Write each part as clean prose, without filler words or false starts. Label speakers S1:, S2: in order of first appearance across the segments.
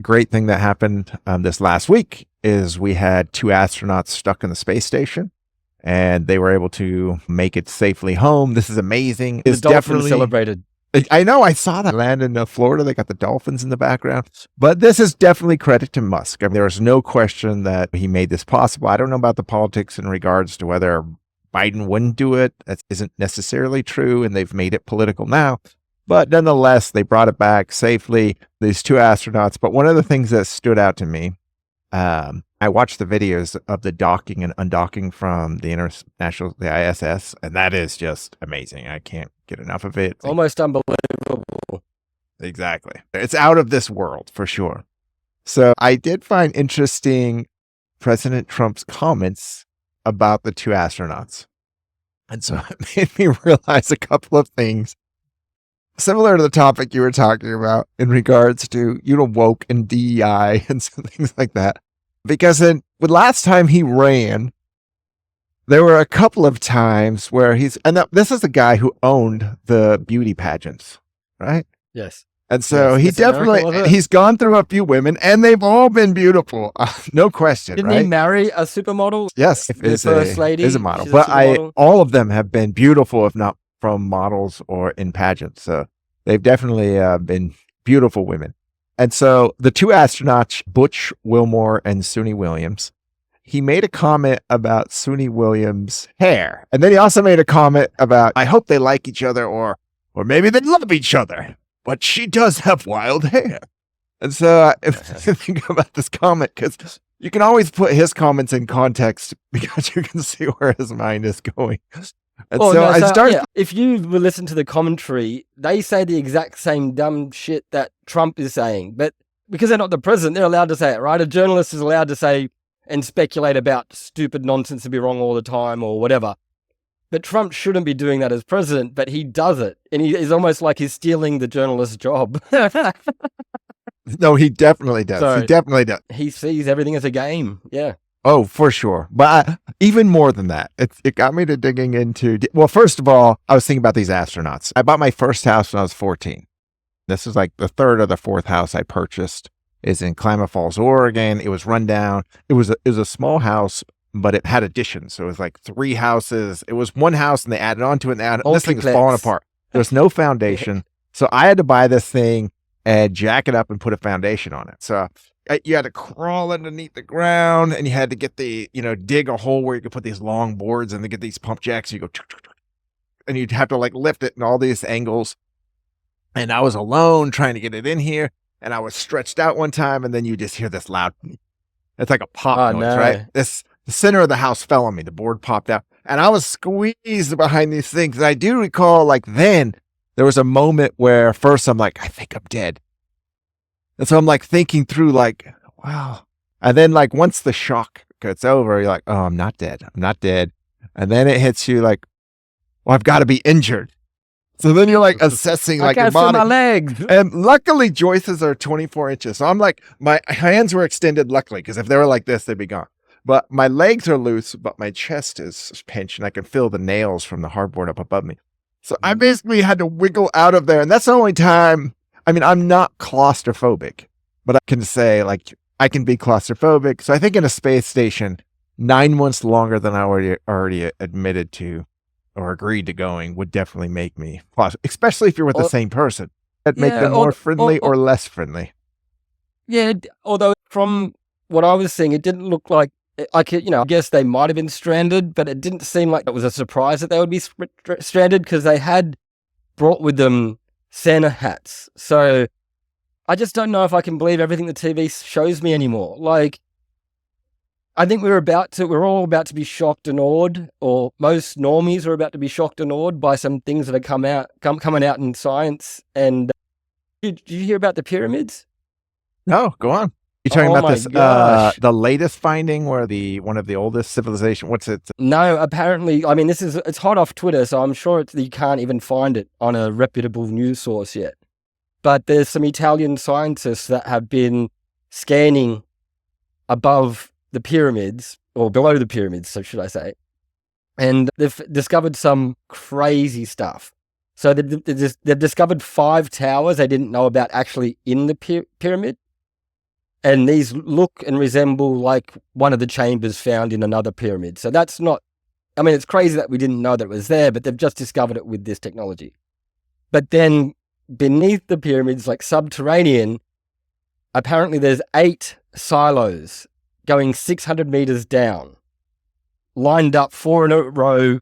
S1: Great thing that happened this last week is we had 2 astronauts stuck in the space station, and they were able to make it safely home. This is amazing.
S2: The dolphins celebrated.
S1: I know, I saw that land in Florida. They got the dolphins in the background. But this is definitely credit to Musk. I mean, there was no question that he made this possible. I don't know about the politics in regards to whether Biden wouldn't do it. That isn't necessarily true, and they've made it political now. But nonetheless, they brought it back safely, these 2 astronauts. But one of the things that stood out to me, I watched the videos of the docking and undocking from the ISS, and that is just amazing. I can't get enough of it.
S2: Almost unbelievable.
S1: Exactly. It's out of this world for sure. So I did find interesting President Trump's comments about the 2 astronauts. And so it made me realize a couple of things similar to the topic you were talking about in regards to, woke and DEI and some things like that. Because the last time he ran, there were a couple of times where this is the guy who owned the beauty pageants, right?
S2: Yes.
S1: And so he's gone through a few women, and they've all been beautiful. No question.
S2: Didn't he marry a supermodel?
S1: Yes.
S2: The first lady
S1: is a model. But all of them have been beautiful, if not from models or in pageants. So they've definitely been beautiful women. And so the 2 astronauts, Butch Wilmore and Suni Williams, he made a comment about Suni Williams' hair. And then he also made a comment about, I hope they like each other, or maybe they love each other, but she does have wild hair. And so I think about this comment, because you can always put his comments in context because you can see where his mind is going. And
S2: if you listen to the commentary, they say the exact same dumb shit that Trump is saying, but because they're not the president, they're allowed to say it, right? A journalist is allowed to say and speculate about stupid nonsense and be wrong all the time or whatever. But Trump shouldn't be doing that as president, but he does it. And he is almost like he's stealing the journalist's job.
S1: No, he definitely does.
S2: So
S1: he definitely does.
S2: He sees everything as a game. Yeah.
S1: Oh, for sure. But even more than that, it got me to digging into, well, first of all, I was thinking about these astronauts. I bought my first house when I was 14. This is like the 3rd or the 4th house I purchased is in Klamath Falls, Oregon. It was run down. It was a small house, but it had additions. So it was like 3 houses. It was one house and they added on to it. And this thing was falling apart. There was no foundation. So I had to buy this thing and jack it up and put a foundation on it. So you had to crawl underneath the ground, and you had to get dig a hole where you could put these long boards and to get these pump jacks. You go, and you'd have to lift it in all these angles. And I was alone trying to get it in here, and I was stretched out one time, and then you just hear this loud, it's like a pop noise, right? The center of the house fell on me. The board popped out, and I was squeezed behind these things. And I do recall then there was a moment where first I'm like, I think I'm dead. And so I'm thinking through wow. And then once the shock gets over, you're like, oh, I'm not dead. I'm not dead. And then it hits you well, I've got to be injured. So then you're assessing your body. I can't feel my legs. And luckily Joyce's are 24 inches. So I'm my hands were extended luckily, because if they were like this, they'd be gone. But my legs are loose, but my chest is pinched, and I can feel the nails from the hardboard up above me. So I basically had to wiggle out of there. And that's the only time. I mean, I'm not claustrophobic, but I can say I can be claustrophobic. So I think in a space station, 9 months longer than I already admitted to or agreed to going would definitely make me claustrophobic, especially if you're with the same person. That'd make them more friendly or less friendly.
S2: Yeah, although from what I was seeing, it didn't look like, I guess they might have been stranded, but it didn't seem like it was a surprise that they would be stranded, because they had brought with them Santa hats. So I just don't know if I can believe everything the TV shows me anymore. I think we're all about to be shocked and awed, or most normies are about to be shocked and awed by some things that are coming out in science. And did you hear about the pyramids?
S1: No, go on. You're talking about this, the latest finding where one of the oldest civilization, what's it?
S2: No, apparently, I mean, it's hot off Twitter, so I'm sure you can't even find it on a reputable news source yet. But there's some Italian scientists that have been scanning above the pyramids, or below the pyramids, so should I say, and they've discovered some crazy stuff. So they've discovered 5 towers they didn't know about actually in the pyramid. And these look and resemble like one of the chambers found in another pyramid. So that's not, I mean, it's crazy that we didn't know that it was there, but they've just discovered it with this technology. But then beneath the pyramids, like subterranean, apparently there's 8 silos going 600 meters down, lined up 4 in a row,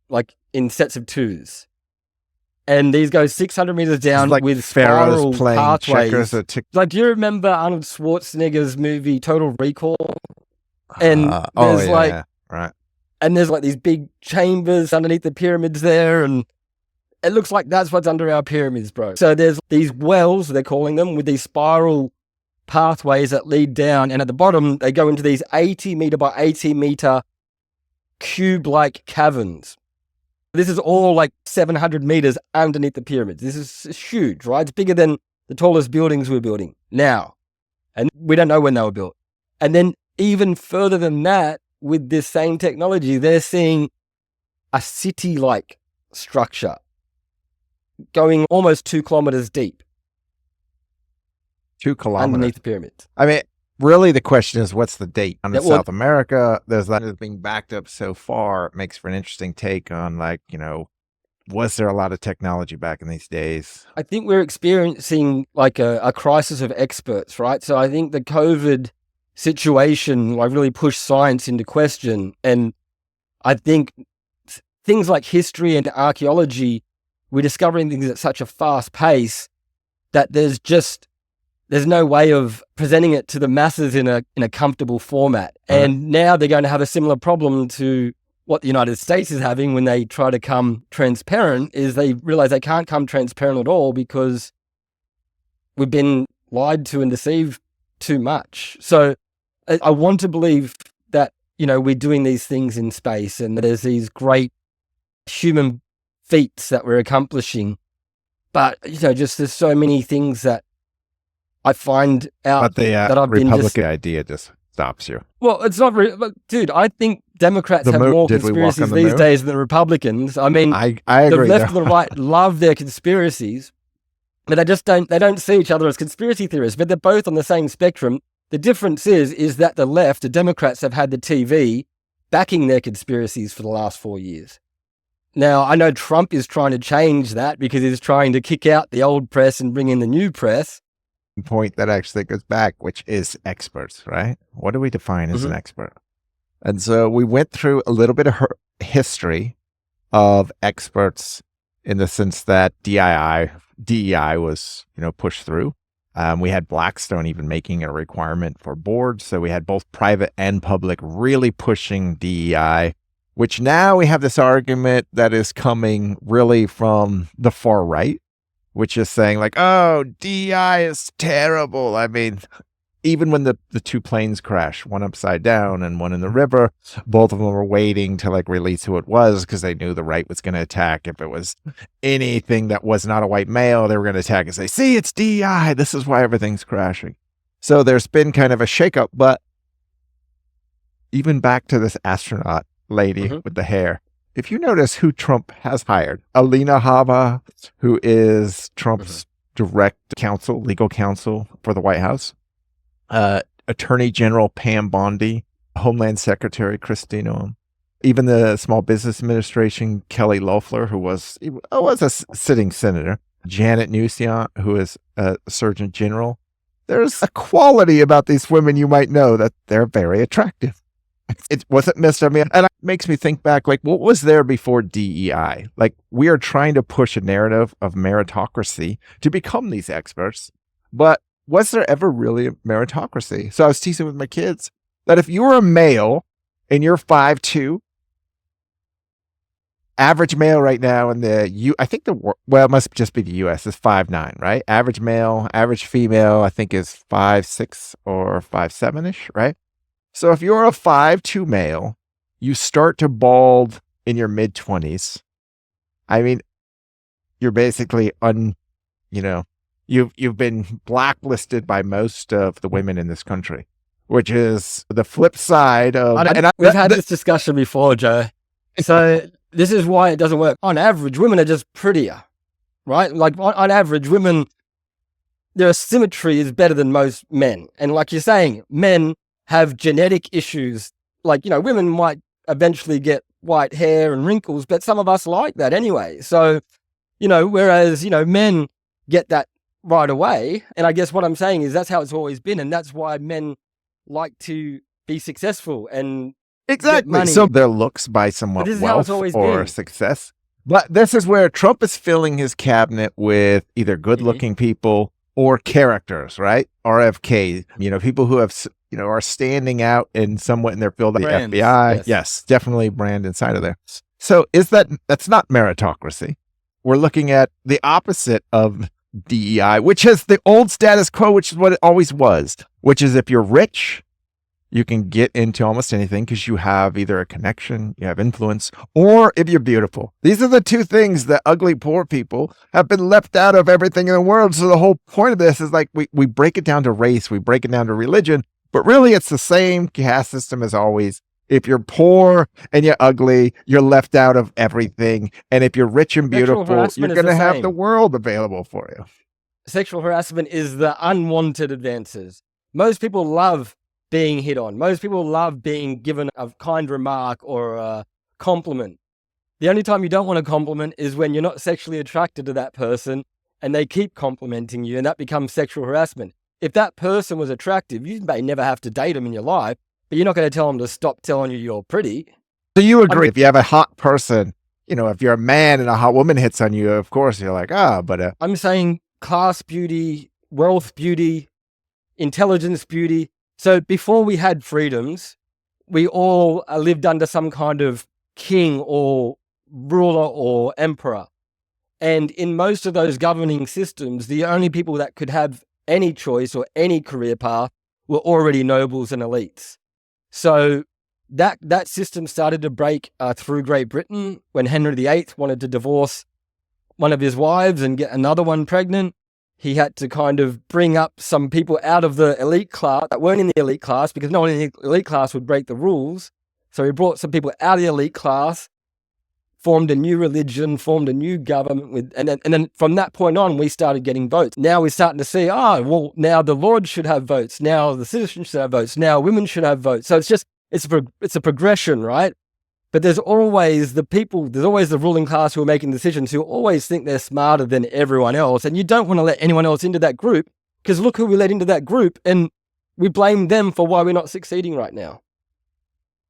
S2: like in sets of 2s. And these go 600 meters down
S1: like
S2: with
S1: pharaohs
S2: spiral
S1: playing
S2: pathways.
S1: checkers at
S2: Like, do you remember Arnold Schwarzenegger's movie Total Recall? And there's
S1: right.
S2: And there's like these big chambers underneath the pyramids there, and it looks like that's what's under our pyramids, bro. So there's these wells, they're calling them, with these spiral pathways that lead down, and at the bottom they go into these 80 meter by 80 meter cube-like caverns. This is all like 700 meters underneath the pyramids. This is huge, right? It's bigger than the tallest buildings we're building now. And we don't know when they were built. And then even further than that, with this same technology, they're seeing a city-like structure going almost 2 kilometers deep.
S1: 2 kilometers.
S2: Underneath the pyramids.
S1: I mean, really the question is, what's the date? On
S2: Well,
S1: South America, there's that being backed up so far. It makes for an interesting take on, like, was there a lot of technology back in these days?
S2: I think we're experiencing like a crisis of experts, right? So I think the COVID situation like really pushed science into question. And I think things like history and archaeology, we're discovering things at such a fast pace that there's no way of presenting it to the masses in a comfortable format. And now they're going to have a similar problem to what the United States is having when they try to come transparent, is they realize they can't come transparent at all because we've been lied to and deceived too much. So I want to believe that, we're doing these things in space and there's these great human feats that we're accomplishing. But, just there's so many things that I find out
S1: but the
S2: that I've
S1: Republican idea just stops you.
S2: Well, it's not dude, I think Democrats have more conspiracies these days than Republicans. I mean,
S1: I agree.
S2: The left and the right love their conspiracies, but they don't see each other as conspiracy theorists, but they're both on the same spectrum. The difference is that the left, the Democrats, have had the TV backing their conspiracies for the last 4 years. Now, I know Trump is trying to change that because he's trying to kick out the old press and bring in the new press.
S1: Point that actually goes back, which is experts, right? What do we define as an expert? And so we went through a little bit of history of experts in the sense that DEI was, pushed through. We had Blackstone even making it a requirement for boards. So we had both private and public really pushing DEI, which now we have this argument that is coming really from the far right, which is saying like, oh, DEI is terrible. I mean, even when the 2 planes crash, one upside down and one in the river, both of them were waiting to like release who it was because they knew the right was going to attack. If it was anything that was not a white male, they were going to attack and say, see, it's DEI. This is why everything's crashing. So there's been kind of a shakeup. But even back to this astronaut lady with the hair, if you notice who Trump has hired, Alina Hava, who is Trump's direct counsel, legal counsel for the White House, Attorney General Pam Bondi, Homeland Secretary Christine Noem, even the Small Business Administration, Kelly Loeffler, who was a sitting senator, Janet Newsome, who is a Surgeon General. There's a quality about these women you might know that they're very attractive. It wasn't missed on me. And it makes me think back, like, what was there before DEI? Like, we are trying to push a narrative of meritocracy to become these experts. But was there ever really a meritocracy? So I was teasing with my kids that if you were a male and you're 5'2", average male right now in it must just be the US, is 5'9", right? Average male, average female, I think is 5'6" or 5'7"-ish, right? So if you're a 5'2" male, you start to bald in your mid-20s. I mean, you're basically you've been blacklisted by most of the women in this country, which is the flip side of...
S2: We've had this discussion before, Joe. So this is why it doesn't work. On average, women are just prettier, right? Like on average, women their symmetry is better than most men. And like you're saying, men have genetic issues. Like, women might eventually get white hair and wrinkles, but some of us like that anyway. So, whereas, men get that right away. And I guess what I'm saying is that's how it's always been. And that's why men like to be successful and get money.
S1: So their looks by somewhat wealth or success. But this is where Trump is filling his cabinet with either good-looking people or characters, right? RFK, people who have, are standing out in somewhat in their field, like the FBI. Yes, definitely brand inside of there. So that's not meritocracy. We're looking at the opposite of DEI, which is the old status quo, which is what it always was, which is if you're rich, you can get into almost anything because you have either a connection, you have influence, or if you're beautiful. These are the two things that ugly poor people have been left out of everything in the world. So the whole point of this is like we break it down to race, we break it down to religion, but really it's the same caste system as always. If you're poor and you're ugly, you're left out of everything. And if you're rich and beautiful, you're going to have the world available for you.
S2: Sexual harassment is the unwanted advances. Most people love being hit on. Most people love being given a kind remark or a compliment. The only time you don't want a compliment is when you're not sexually attracted to that person and they keep complimenting you, and that becomes sexual harassment. If that person was attractive, you may never have to date them in your life, but you're not going to tell them to stop telling you you're pretty.
S1: So you agree, if you have a hot person, if you're a man and a hot woman hits on you, of course you're like, but...
S2: I'm saying class beauty, wealth beauty, intelligence beauty. So before we had freedoms, we all lived under some kind of king or ruler or emperor. And in most of those governing systems, the only people that could have any choice or any career path were already nobles and elites. So that system started to break through Great Britain when Henry VIII wanted to divorce one of his wives and get another one pregnant. He had to kind of bring up some people out of the elite class that weren't in the elite class because no one in the elite class would break the rules. So he brought some people out of the elite class, formed a new religion, formed a new government, and then from that point on, we started getting votes. Now we're starting to see, now the Lords should have votes. Now the citizens should have votes. Now women should have votes. So it's a progression, right? But there's always the ruling class who are making decisions who always think they're smarter than everyone else. And you don't want to let anyone else into that group because look who we let into that group and we blame them for why we're not succeeding right now.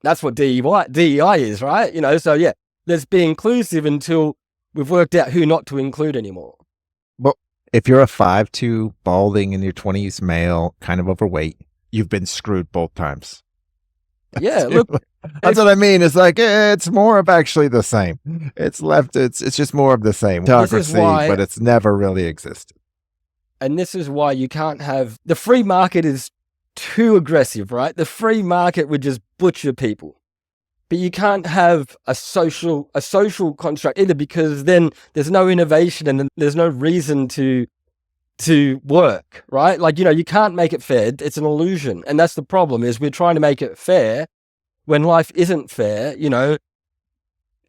S2: That's what DEI is, right? So yeah, let's be inclusive until we've worked out who not to include anymore.
S1: Well, if you're a 5'2", balding in your 20s male, kind of overweight, you've been screwed both times.
S2: Yeah, look.
S1: That's what I mean. It's like, it's more of actually the same. It's just more of the same. Autocracy, but it's never really existed.
S2: And this is why you can't have, the free market is too aggressive, right? The free market would just butcher people. But you can't have a social construct either because then there's no innovation and there's no reason to work, right? Like, you can't make it fair. It's an illusion. And that's the problem is we're trying to make it fair when life isn't fair, And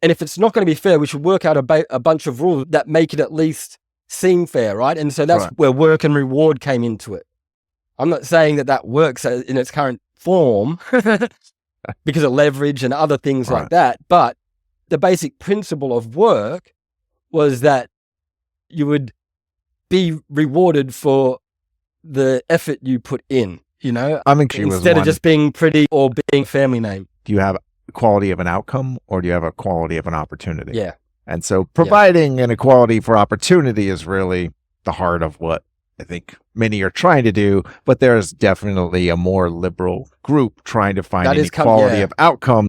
S2: if it's not going to be fair, we should work out a bunch of rules that make it at least seem fair, right? And so that's where work and reward came into it. I'm not saying that works in its current form because of leverage and other things like that. But the basic principle of work was that you would be rewarded for the effort you put in, instead of just being pretty or being family name.
S1: Do you have equality of an outcome or do you have a quality of an opportunity?
S2: Yeah.
S1: And so providing an equality for opportunity is really the heart of what I think many are trying to do, but there's definitely a more liberal group trying to find an equality of outcome